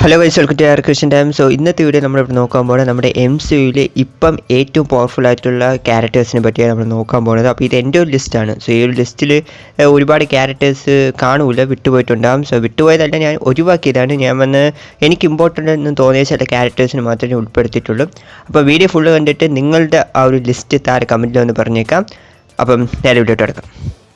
Hello guys, welcome to Christian time. So ഇന്നത്തെ video നമ്മളിവിടെ നോക്കാൻ പോകുന്നത് നമ്മുടെ MCUവിൽ ഇപ്പം ഏറ്റവും പവർഫുൾ ആയിട്ടുള്ള ക്യാരക്ടേഴ്സിനെ പറ്റിയാണ് നമ്മൾ നോക്കാൻ പോകുന്നത്. അപ്പോൾ ഇത് എൻ്റെ ഒരു ലിസ്റ്റാണ്. സോ ഈ ഒരു ലിസ്റ്റിൽ ഒരുപാട് ക്യാരക്ടേഴ്സ് കാണൂല, വിട്ടുപോയിട്ടുണ്ടാകും. സോ വിട്ടുപോയതല്ല, ഞാൻ ഒഴിവാക്കിയതാണ്. എനിക്ക് ഇമ്പോർട്ടൻ്റ് എന്ന് തോന്നിയ ചില ക്യാരക്ടേഴ്സിന് മാത്രമേ ഉൾപ്പെടുത്തിയിട്ടുള്ളൂ. അപ്പോൾ വീഡിയോ ഫുള്ള് കണ്ടിട്ട് നിങ്ങളുടെ ആ ഒരു ലിസ്റ്റ് താഴെ കമൻറ്റിൽ ഒന്ന് പറഞ്ഞേക്കാം. അപ്പം നേരെ വീഡിയോ എടുക്കാം.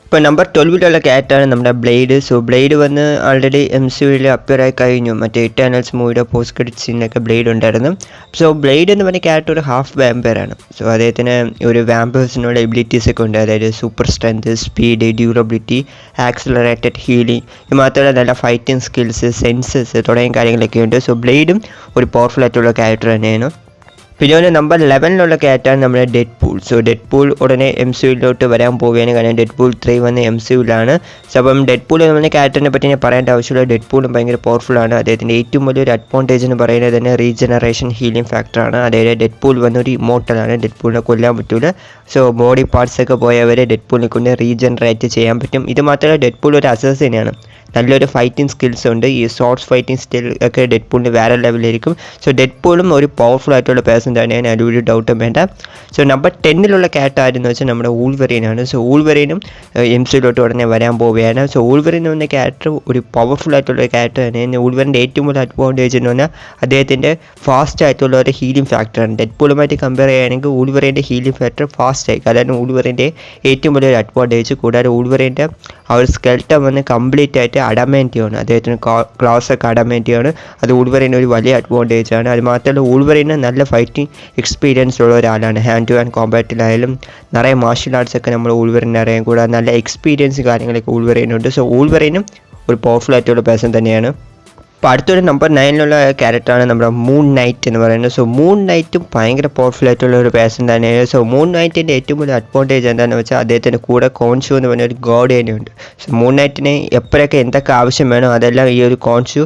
ഇപ്പോൾ നമ്പർ 12 ക്യാരക്ടറാണ് നമ്മുടെ ബ്ലേഡ്. സോ ബ്ലേഡ് വന്ന് ആൾറെഡി MCUവിൽ അപ്പിയർ ആയി കഴിഞ്ഞു. മറ്റേ ഇറ്റേണൽസ് മൂവിയുടെ പോസ്റ്റ് ക്രെഡിറ്റ് സീനിലൊക്കെ ബ്ലേഡ് ഉണ്ടായിരുന്നു. സോ ബ്ലേഡ് എന്ന് പറഞ്ഞ ക്യാരക്ടർ ഒരു ഹാഫ് വാമ്പയറാണ്. സോ അദ്ദേഹത്തിന് ഒരു വാമ്പേഴ്സിനുള്ള എബിലിറ്റീസ് ഒക്കെ ഉണ്ട്. അതായത് super strength, speed, durability, accelerated healing, ഇത് മാത്രമല്ല നല്ല ഫൈറ്റിംഗ് സ്കിൽസ്, സെൻസസ് തുടങ്ങിയ കാര്യങ്ങളൊക്കെ ഉണ്ട്. സോ ബ്ലേഡും ഒരു പവർഫുൾ ആയിട്ടുള്ള ക്യാരക്ടർ തന്നെയാണ്. പിന്നെ നമ്പർ 11 ക്യാരക്ടറാണ് നമ്മുടെ ഡെഡ്പൂൾ. സോ ഡെഡ്പൂൾ ഉടനെ MCUവിലോട്ട് വരാൻ പോവുകയാണ്. കാരണം ഡെഡ്പൂൾ 3 വന്ന് MCUവിലാണ്. സോ അപ്പം ഡെഡ്പൂൾ എന്ന് പറഞ്ഞ ക്യാരക്ടറിനെ പറ്റി ഞാൻ പറയേണ്ട ആവശ്യമില്ല. ഡെഡ്പൂളും ഭയങ്കര പവർഫുള്ളാണ്. അദ്ദേഹത്തിൻ്റെ ഏറ്റവും വലിയൊരു അഡ്വാൻറ്റേജ് എന്ന് പറയുന്നത് തന്നെ റീജനറേഷൻ ഹീലിംഗ് ഫാക്ടറാണ്. അതായത് ഡെഡ്പൂൾ വന്നൊരു ഇമോർട്ടലാണ്. ഡെഡ്പൂളിനെ കൊല്ലാൻ പറ്റില്ല. സോ ബോഡി പാർട്സ് ഒക്കെ പോയവരെ ഡെഡ്പൂളിനെ കൊണ്ട് റീജനറേറ്റ് ചെയ്യാൻ പറ്റും. ഇത് മാത്രമല്ല ഡെഡ്പൂൾ ഒരു അസസിനെയാണ്. നല്ലൊരു ഫൈറ്റിംഗ് സ്കിൽസ് ഉണ്ട്. ഈ ഷോർട്സ് ഫൈറ്റിംഗ് സ്കിൽ ഒക്കെ ഡെഡ്പൂളിന് വേറെ ലെവലിലായിരിക്കും. സോ ഡെഡ്പൂളും ഒരു പവർഫുൾ ആയിട്ടുള്ള പേഴ്സൺ തന്നെയാണ്, അതിലൊരു ഡൗട്ടും വേണ്ട. സോ നമ്പർ 10 ക്യാരക്ടർ ആരെന്ന് വെച്ചാൽ നമ്മുടെ വൂൾവെറീനാണ്. സോ വൂൾവെറീനും MCUവിലോട്ട് ഉടനെ വരാൻ പോവുകയാണ്. സോ വൂൾവെറീൻ എന്ന ക്യാരക്ടർ ഒരു പവർഫുൾ ആയിട്ടുള്ള ക്യാരക്ടർ തന്നെയാണ്. വൂൾവെറിൻ്റെ ഏറ്റവും വലിയ അഡ്വാൻറ്റേജ് എന്ന് പറഞ്ഞാൽ അദ്ദേഹത്തിൻ്റെ ഫാസ്റ്റ് ആയിട്ടുള്ള ഒരു ഹീലിംഗ് ഫാക്ടറാണ്. ഡെഡ്പൂളുമായിട്ട് കമ്പയർ ചെയ്യുകയാണെങ്കിൽ വൂൾവെറിൻ്റെ ഹീലിംഗ് ഫാക്ടർ ഫാസ്റ്റ് ആയിരിക്കും. അതാണ് വൂൾവെറിൻ്റെ ഏറ്റവും വലിയൊരു അഡ്വാൻറ്റേജ്. കൂടാതെ വൂൾവെറിൻ്റെ ആ ഒരു സ്കെൽട്ടൺ വന്ന് കംപ്ലീറ്റ് ആയിട്ട് അഡാമാന്റിയാണ്. അദ്ദേഹത്തിന് ക്ലാസ് ഒക്കെ അഡാമാന്റിയാണ്. അത് വൂൾവെറിന് ഒരു വലിയ അഡ്വാൻറ്റേജ് ആണ്. അത് മാത്രമല്ല വൂൾവെറിന് നല്ല ഫൈറ്റിംഗ് എക്സ്പീരിയൻസ് ഉള്ള ഒരാളാണ്. ഹാൻഡ് ടു ഹാൻഡ് കോമ്പാറ്റിലായാലും നിറയെ മാർഷ്യൽ ആർട്സ് ഒക്കെ നമ്മൾ വൂൾവെറിനെ അറിയാൻ കൂടാതെ നല്ല എക്സ്പീരിയൻസ് കാര്യങ്ങളൊക്കെ വൂൾവെറിനുണ്ട്. സോ വൂൾവെറിനും ഒരു പവർഫുൾ ആയിട്ടുള്ള പേഴ്സൺ തന്നെയാണ്. അപ്പോൾ അടുത്തൊരു നമ്പർ 9 ക്യാരക്ടറാണ് നമ്മുടെ മൂൺ നൈറ്റ് എന്ന് പറയുന്നത്. സോ മൂൺ നൈറ്റും ഭയങ്കര പവർഫുൾ ആയിട്ടുള്ള ഒരു പേഴ്സൺ തന്നെയാണ്. സോ മൂൺ നൈറ്റിൻ്റെ ഏറ്റവും വലിയ അഡ്വാൻറ്റേജ് എന്താണെന്ന് വെച്ചാൽ അദ്ദേഹത്തിൻ്റെ കൂടെ കോൺഷു എന്ന് പറഞ്ഞ ഒരു ഗോഡ് തന്നെയുണ്ട്. സോ മൂൺ നൈറ്റിന് എപ്പോഴൊക്കെ എന്തൊക്കെ ആവശ്യം വേണോ അതെല്ലാം ഈ ഒരു കോൺഷു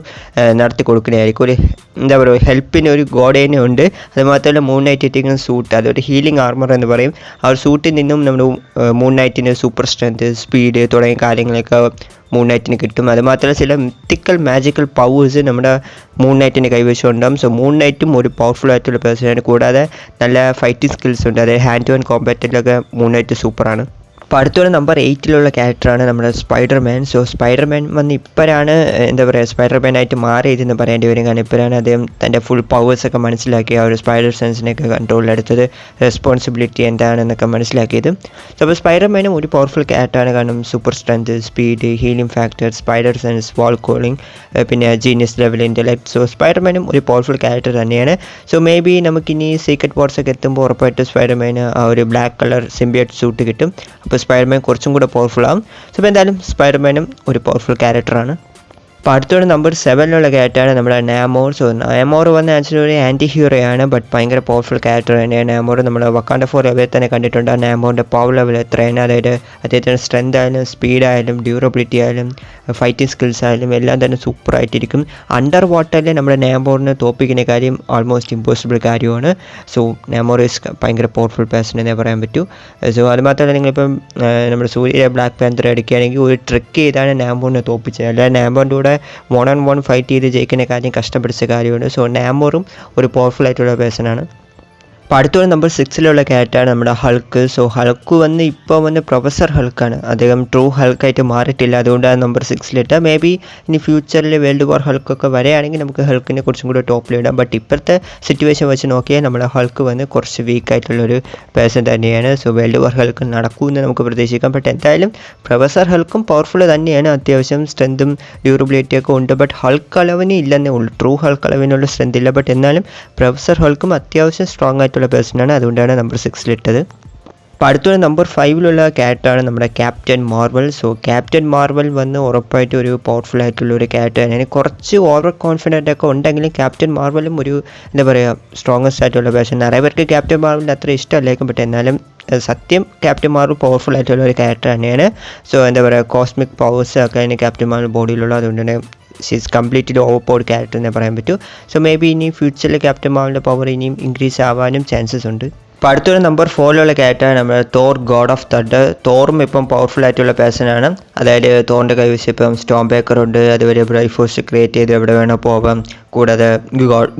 നടത്തി കൊടുക്കുന്നതായിരിക്കും. ഒരു എന്താ പറയുക, ഹെൽപ്പിന് ഒരു ഗോഡ് തന്നെ ഉണ്ട്. അതുമാത്രമല്ല മൂൺ നൈറ്റ് ഇട്ടിരിക്കുന്ന സൂട്ട്, അതൊരു ഹീലിംഗ് ആർമർ എന്ന് പറയും. ആ ഒരു സൂട്ടിൽ നിന്നും നമ്മുടെ മൂൺ നൈറ്റിന് സൂപ്പർ സ്ട്രെങ്ത്, സ്പീഡ് തുടങ്ങിയ കാര്യങ്ങളൊക്കെ മൂൺ നൈറ്റിന് കിട്ടും. അതുമാത്രമല്ല ചില മിത്തിക്കൽ മാജിക്കൽ പവേഴ്സ് നമ്മുടെ മൂൺ നൈറ്റിന് കൈവശം ഉണ്ടാകും. സോ മൂൺ നൈറ്റും ഒരു പവർഫുൾ ആയിട്ടുള്ള പേഴ്സണാണ്. കൂടാതെ നല്ല ഫൈറ്റിംഗ് സ്കിൽസ് ഉണ്ട്. അതായത് ഹാൻഡ് ടു ഹാൻഡ് കോമ്പാറ്റിലൊക്കെ മൂൺ നൈറ്റ് സൂപ്പറാണ്. അപ്പോൾ അടുത്തൊരു നമ്പർ 8 ക്യാരക്ടറാണ് നമ്മുടെ സ്പൈഡർമാൻ. സോ സ്പൈഡർമാൻ വന്ന് ഇപ്പോഴാണ് എന്താ പറയുക, സ്പൈഡർമാനായിട്ട് മാറിയതെന്ന് പറയേണ്ടി വരും. കാരണം ഇപ്പോഴാണ് അദ്ദേഹം തൻ്റെ ഫുൾ പവേഴ്സൊക്കെ മനസ്സിലാക്കി ആ ഒരു സ്പൈഡർ സെൻസിനെയൊക്കെ കൺട്രോളിലെടുത്തത്, റെസ്പോൺസിബിലിറ്റി എന്താണെന്നൊക്കെ മനസ്സിലാക്കിയത്. സോ അപ്പോൾ സ്പൈഡർമാനും ഒരു പവർഫുൾ ക്യാരക്ടറാണ്. കാരണം super strength, speed, healing factor, spider sense, wall crawling, പിന്നെ ജീനിയസ് ലെവൽ ഇൻ്റലക്ട്. സോ സ്പൈഡർമാനും ഒരു പവർഫുൾ ക്യാരക്ടർ തന്നെയാണ്. സോ മേ ബി നമുക്കിനി സീക്രട്ട് വാർസൊക്കെ എത്തുമ്പോൾ ഉറപ്പായിട്ട് സ്പൈഡർമാന് ആ ഒരു ബ്ലാക്ക് കളർ സിംബിയോട്ട് സൂട്ട് കിട്ടും. അപ്പോൾ സ്പൈഡർമാൻ കുറച്ചും കൂടെ പവർഫുൾ ആകും. സോ അപ്പോൾ എന്തായാലും സ്പൈഡർമാനും ഒരു പവർഫുൾ ക്യാരക്ടറാണ്. അപ്പോൾ അടുത്തൊരു നമ്പർ 7 ക്യാരക്ടറാണ് നമ്മുടെ നാമോർ. സോ നാമോർ വന്ന ആക്ച്വലി ഒരു ആൻറ്റി ഹീറോയാണ്, ബട്ട് ഭയങ്കര പവർഫുൾ ക്യാരക്ടർ തന്നെയാണ് നാമോർ. നമ്മൾ വക്കാണ്ട ഫോർ തന്നെ കണ്ടിട്ടുണ്ട്. ആ നാമോറിൻ്റെ പവർ ലെവൽ എത്രയാണ്. അതായത് അദ്ദേഹത്തിൻ്റെ സ്ട്രെങ്ത് ആയാലും സ്പീഡായാലും ഡ്യൂറബിലിറ്റി ആയാലും ഫൈറ്റിംഗ് സ്കിൽസ് ആയാലും എല്ലാം തന്നെ സൂപ്പറായിട്ടിരിക്കും. അണ്ടർ വാട്ടറിൽ നമ്മുടെ നാമോറിനെ തോപ്പിക്കുന്ന കാര്യം ആൾമോസ്റ്റ് ഇമ്പോസിബിൾ കാര്യമാണ്. സോ നാമോർ ഈസ് ഭയങ്കര പവർഫുൾ പേഴ്സൺ എന്നേ പറയാൻ പറ്റൂ. സോ അതുമാത്രമല്ല നിങ്ങളിപ്പം നമ്മുടെ സൂര്യ ബ്ലാക്ക് പാന്തർ എടുക്കുകയാണെങ്കിൽ ഒരു ട്രിക്ക് ചെയ്താണ് നാമോറിനെ തോപ്പിച്ചത്. അല്ലാതെ നാമോറിൻ്റെ കൂടെ 1-on-1 ഫൈറ്റ് ചെയ്ത് ജയിക്കുന്ന കാര്യം കഷ്ടപ്പെടിച്ച കാര്യമാണ്. സോ നാമോറും ഒരു പവർഫുൾ ആയിട്ടുള്ള പേഴ്സണാണ്. അപ്പോൾ അടുത്തൊരു നമ്പർ 6 ക്യാരക്ടറാണ് നമ്മുടെ ഹൾക്ക്. സോ ഹൾക്ക് വന്ന് പ്രൊഫസർ ഹൾക്കാണ്. അദ്ദേഹം ട്രൂ ഹൾക്കായിട്ട് മാറിയിട്ടില്ല. അതുകൊണ്ടാണ് നമ്പർ 6 മേ ബി ഇനി ഫ്യൂച്ചറിൽ വേൾഡ് വാർ ഹൾക്കൊക്കെ വരികയാണെങ്കിൽ നമുക്ക് ഹൾക്കിനെ കുറച്ചും കൂടി ടോപ്പിലിടാം. ബട്ട് ഇപ്പോഴത്തെ സിറ്റുവേഷൻ വെച്ച് നോക്കിയാൽ നമ്മുടെ ഹൾക്ക് വന്ന് കുറച്ച് വീക്കായിട്ടുള്ളൊരു പേഴ്സൺ തന്നെയാണ്. സോ വേൾഡ് വാർ ഹൾക്ക് നടക്കുമെന്ന് നമുക്ക് പ്രതീക്ഷിക്കാം. ബട്ട് എന്തായാലും പ്രൊഫസർ ഹൾക്കും പവർഫുൾ തന്നെയാണ്. അത്യാവശ്യം സ്ട്രെങ്തും ഡ്യൂറബിലിറ്റിയൊക്കെ ഉണ്ട്. ബട്ട് ഹൾക്ക് അളവിന് ഇല്ലെന്നേ ഉള്ളൂ. ട്രൂ ഹൾക്ക് അളവിനുള്ള സ്ട്രെങ്ത് ഇല്ല. ബട്ട് എന്നാലും പ്രൊഫസർ ഹൾക്കും അത്യാവശ്യം സ്ട്രോങ് ആയിട്ടുള്ള പേഴ്സണാണ്. അതുകൊണ്ടാണ് നമ്പർ 6 ഇട്ടത്. അപ്പോൾ അടുത്തൊരു നമ്പർ 5 ക്യാരക്ടറാണ് നമ്മുടെ captain Marvel. So captain Marvel വന്ന് ഉറപ്പായിട്ടും ഒരു പവർഫുൾ ആയിട്ടുള്ള ഒരു ക്യാരക്ടർ തന്നെയാണ്. കുറച്ച് ഓവർ കോൺഫിഡൻ്റ് ഒക്കെ ഉണ്ടെങ്കിലും ക്യാപ്റ്റൻ മാർവലും ഒരു എന്താ പറയുക സ്ട്രോങ്ങസ്റ്റ് ആയിട്ടുള്ള പേഴ്സൺ. നിറയെ പേർക്ക് ക്യാപ്റ്റൻ മാർവലിൻ്റെ അത്ര ഇഷ്ടമല്ലായിരിക്കും. ബട്ട് എന്നാലും സത്യം ക്യാപ്റ്റൻ മാർവൽ പവർഫുൾ ആയിട്ടുള്ള ഒരു ക്യാരക്ടർ തന്നെയാണ്. സോ എന്താ പറയുക കോസ്മിക് പവേഴ്സ് ഒക്കെ അതിന് ക്യാപ്റ്റൻ മാർവൽ ബോഡിയിലുള്ള, അതുകൊണ്ട് തന്നെ she's completely over powered character എന്നേ പറയാൻ പറ്റൂ. സോ മേ ബി ഇനി ഫ്യൂച്ചറിൽ ക്യാപ്റ്റൻ മാർവലിൻ്റെ പവർ ഇനിയും ഇൻക്രീസ് ആവാനും ചാൻസസ് ഉണ്ട്. അപ്പോൾ അടുത്തൊരു നമ്പർ 4 ക്യാരക്ടറാണ് നമ്മുടെ തോർ ഗോഡ് ഓഫ് തണ്ടർ. തോറും ഇപ്പം പവർഫുൾ ആയിട്ടുള്ള പേഴ്സണാണ്. അതായത് തോറിൻ്റെ കൈവശം ഇപ്പം സ്റ്റോം ബേക്കർ ഉണ്ട്, അതുവരെ ബ്രൈഫോഴ്സ് ക്രിയേറ്റ് ചെയ്ത് എവിടെ വേണോ പോവാം. കൂടാതെ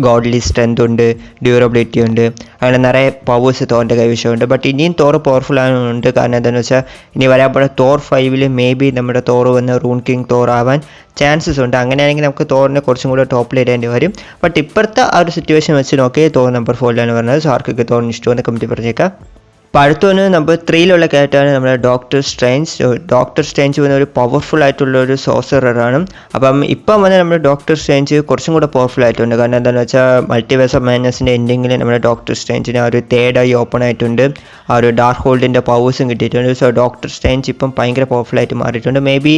ഗോഡ്ലി സ്ട്രെങ്ത് ഉണ്ട്, ഡ്യൂറബിലിറ്റി ഉണ്ട്, അങ്ങനെ നിറയെ പവേഴ്സ് തോറിൻ്റെ കൈവശമുണ്ട്. ബട്ട് ഇനിയും തോർ പവർഫുൾ ആകുന്നുണ്ട്. കാരണം എന്താണെന്ന് വെച്ചാൽ ഇനി വരാൻ പോകുന്ന തോർ 5 മേ ബി നമ്മുടെ തോർ വന്ന് റൂൺ കിങ് തോർ ആവാൻ ചാൻസസ് ഉണ്ട്. അങ്ങനെയാണെങ്കിൽ നമുക്ക് തോറിനെ കുറച്ചും കൂടെ ടോപ്പിൽ ഇടേണ്ടി വരും. ബട്ട് ഇപ്പോഴത്തെ ആ ഒരു സിറ്റുവേഷൻ വെച്ച് നോക്കി തോർ നമ്പർ 4 പറഞ്ഞത്. സോ ആർക്കൊക്കെ തോറിന് ഇഷ്ടമെന്ന് കമൻറ്റ് പറഞ്ഞേക്കാം. അപ്പോൾ അടുത്തൊന്ന് നമ്പർ 3 ക്യാരക്ടറാണ് നമ്മുടെ ഡോക്ടർ സ്ട്രേഞ്ച്. ഡോക്ടർ സ്ട്രേഞ്ച് വന്ന ഒരു പവർഫുൾ ആയിട്ടുള്ള ഒരു സോസററാണ്. അപ്പം ഇപ്പം വന്ന് നമ്മുടെ ഡോക്ടർ സ്ട്രേഞ്ച് കുറച്ചും കൂടെ പവർഫുൾ ആയിട്ടുണ്ട്. കാരണം എന്താണെന്ന് വെച്ചാൽ മൾട്ടിവേഴ്സ് ഓഫ് മാഡ്നസിൻ്റെ എൻഡിങ്ങിൽ നമ്മുടെ ഡോക്ടർ സ്ട്രേഞ്ചിന് ആ ഒരു തേർഡ് ഐ ഓപ്പൺ ആയിട്ടുണ്ട്, ആ ഒരു ഡാർക്ക് ഹോൾഡിൻ്റെ പവേഴ്സും കിട്ടിയിട്ടുണ്ട്. സോ ഡോക്ടർ സ്ട്രേഞ്ച് ഇപ്പം ഭയങ്കര പവർഫുൾ ആയിട്ട് മാറിയിട്ടുണ്ട്. മേ ബി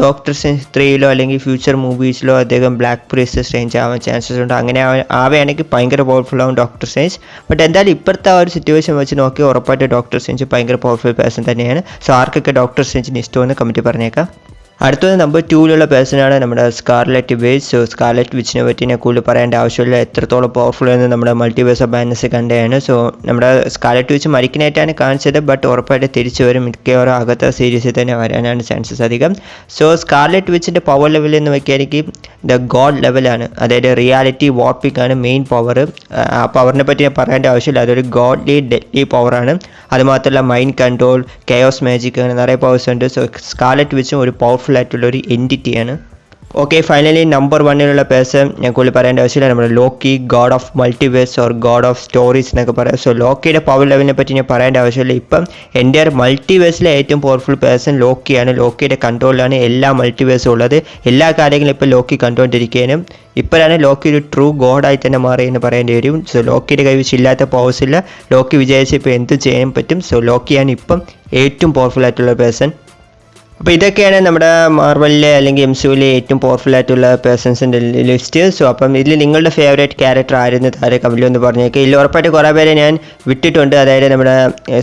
ഡോക്ടർ സ്ട്രേഞ്ച് 3 അല്ലെങ്കിൽ ഫ്യൂച്ചർ മൂവീസിലോ അദ്ദേഹം ബ്ലാക്ക് പ്രീസ്റ്റ് സ്ട്രേഞ്ച് ആവാൻ ചാൻസസ് ഉണ്ട്. അങ്ങനെ ആവുകയാണെങ്കിൽ ഭയങ്കര പവർഫുൾ ആവും ഡോക്ടർ സ്ട്രേഞ്ച്. ബട്ട് എന്തായാലും ഇപ്പോഴത്തെ ആ ഒരു സിറ്റുവേഷൻ വെച്ച് നോക്കി ഉറപ്പായിട്ട് ഡോക്ടർ സ്ട്രേഞ്ച് ഭയങ്കര പവർഫുൾ പേഴ്സൺ തന്നെയാണ്. സോ ആർക്കൊക്കെ ഡോക്ടർ സ്ട്രേഞ്ചിന് ഇഷ്ടമെന്ന് കമൻറ്റ് പറഞ്ഞേക്കാം. അടുത്തത് നമ്പർ 2 പേഴ്സണാണ് നമ്മുടെ സ്കാർലെറ്റ് വിച്ച്. സോ സ്കാർലെറ്റ് വിച്ചിനെ പറ്റി ഞാൻ കൂടുതൽ പറയേണ്ട ആവശ്യമില്ല. എത്രത്തോളം പവർഫുൾ എന്ന് നമ്മുടെ മൾട്ടിവേഴ്സ് ഓഫ് മാഡ്നസ് കണ്ടതാണ്. സോ നമ്മുടെ സ്കാർലെറ്റ് വിച്ച് മരിക്കാനായിട്ടാണ് കാണിച്ചത്. ബട്ട് ഉറപ്പായിട്ട് തിരിച്ചു വരും. മിക്കവാറും അകത്ത സീരീസിൽ തന്നെ വരാനാണ് ചാൻസസ് അധികം. സോ സ്കാർലെറ്റ് വിച്ചിൻ്റെ പവർ ലെവൽ എന്ന് വയ്ക്കുകയാണെങ്കിൽ ദ ഗോഡ് ലെവലാണ്. അതായത് റിയാലിറ്റി വാർപ്പിംഗ് ആണ് മെയിൻ പവർ. ആ പവറിനെ പറ്റി ഞാൻ പറയേണ്ട ആവശ്യമില്ല. അതൊരു ഗോഡ്ലി ഡെഡ്ലി പവറാണ്. അതുമാത്രമല്ല മൈൻഡ് കൺട്രോൾ, കെയോസ് മാജിക്, അങ്ങനെ നിറയെ പവേഴ്സ് ഉണ്ട്. സോ സ്കാർലെറ്റ് വിച്ചും ഒരു പവർഫുൾ ആയിട്ടുള്ള ഒരു എൻറ്റിറ്റിയാണ്. ഓക്കെ, ഫൈനലി നമ്പർ 1 പേഴ്സൺ ഞാൻ കൂടുതൽ പറയേണ്ട ആവശ്യമില്ല. നമ്മുടെ Loki, God of multiverse or God of stories എന്നൊക്കെ പറയാം. സോ ലോക്കിയുടെ പവർ ലെവലിനെ പറ്റി ഞാൻ പറയേണ്ട ആവശ്യമില്ല. ഇപ്പം എൻ്റെ മൾട്ടിവേഴ്സിലെ ഏറ്റവും പവർഫുൾ പേഴ്സൺ ലോക്കിയാണ്. ലോക്കിയുടെ കൺട്രോളിലാണ് എല്ലാ മൾട്ടിവേഴ്സും ഉള്ളത്. എല്ലാ കാര്യങ്ങളും ഇപ്പോൾ ലോക്കി കണ്ടുകൊണ്ടിരിക്കാനും ഇപ്പോഴാണ് ലോക്കി ഒരു ട്രൂ ഗോഡായി തന്നെ മാറിയെന്ന് പറയേണ്ടി വരും. സോ ലോക്കിയുടെ കൈവശം ഇല്ലാത്ത പവേഴ്സ് ഇല്ല. ലോക്കി വിചാരിച്ച് ഇപ്പോൾ എന്ത് ചെയ്യാൻ പറ്റും. സോ ലോക്കിയാണ് ഇപ്പം ഏറ്റവും പവർഫുൾ ആയിട്ടുള്ള പേഴ്സൺ. അപ്പോൾ ഇതൊക്കെയാണ് നമ്മുടെ മാർവലിലെ അല്ലെങ്കിൽ MCUവിലെ ഏറ്റവും പവർഫുൾ ആയിട്ടുള്ള പേഴ്സൺസിൻ്റെ ലിസ്റ്റ്. സോ അപ്പം ഇതിൽ നിങ്ങളുടെ ഫേവറേറ്റ് ക്യാരക്ടർ ആയിരുന്നു താഴെ കമൻറ്റിൽ ഒന്ന് പറഞ്ഞേക്കുക. ഇതിൽ ഉറപ്പായിട്ട് കുറേ പേരെ ഞാൻ വിട്ടിട്ടുണ്ട്. അതായത് നമ്മുടെ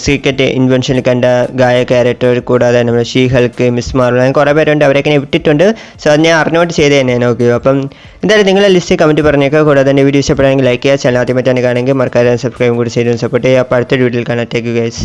സീക്രട്ട് ഇൻവെൻഷനിൽ കണ്ട ഗായ ക്യാരക്ടർ, കൂടാതെ നമ്മുടെ ഷീ ഹൾക്ക്, മിസ് മാർവൽ, അങ്ങനെ കുറേ പേരുണ്ട്. അവരൊക്കെ ഞാൻ വിട്ടിട്ടുണ്ട്. സോ അത് ഞാൻ അറിഞ്ഞുകൊണ്ട് ചെയ്ത് തന്നെ നോക്കി. അപ്പം എന്തായാലും നിങ്ങളുടെ ലിസ്റ്റ് കമൻറ്റ് പറഞ്ഞേക്കുക. കൂടാതെ തന്നെ വീഡിയോ ഇഷ്ടപ്പെടുകയാണെങ്കിൽ ലൈക്ക് ചെയ്യുക. ചാനൽ ആദ്യമായിട്ടാണ് കാണുമെങ്കിൽ മറക്കാതെ സബ്സ്ക്രൈബും കൂടി ചെയ്ത് സപ്പോർട്ട് ചെയ്യുക. അപ്പോൾ അടുത്ത വീഡിയോയിൽ കാണാം. Take you guys.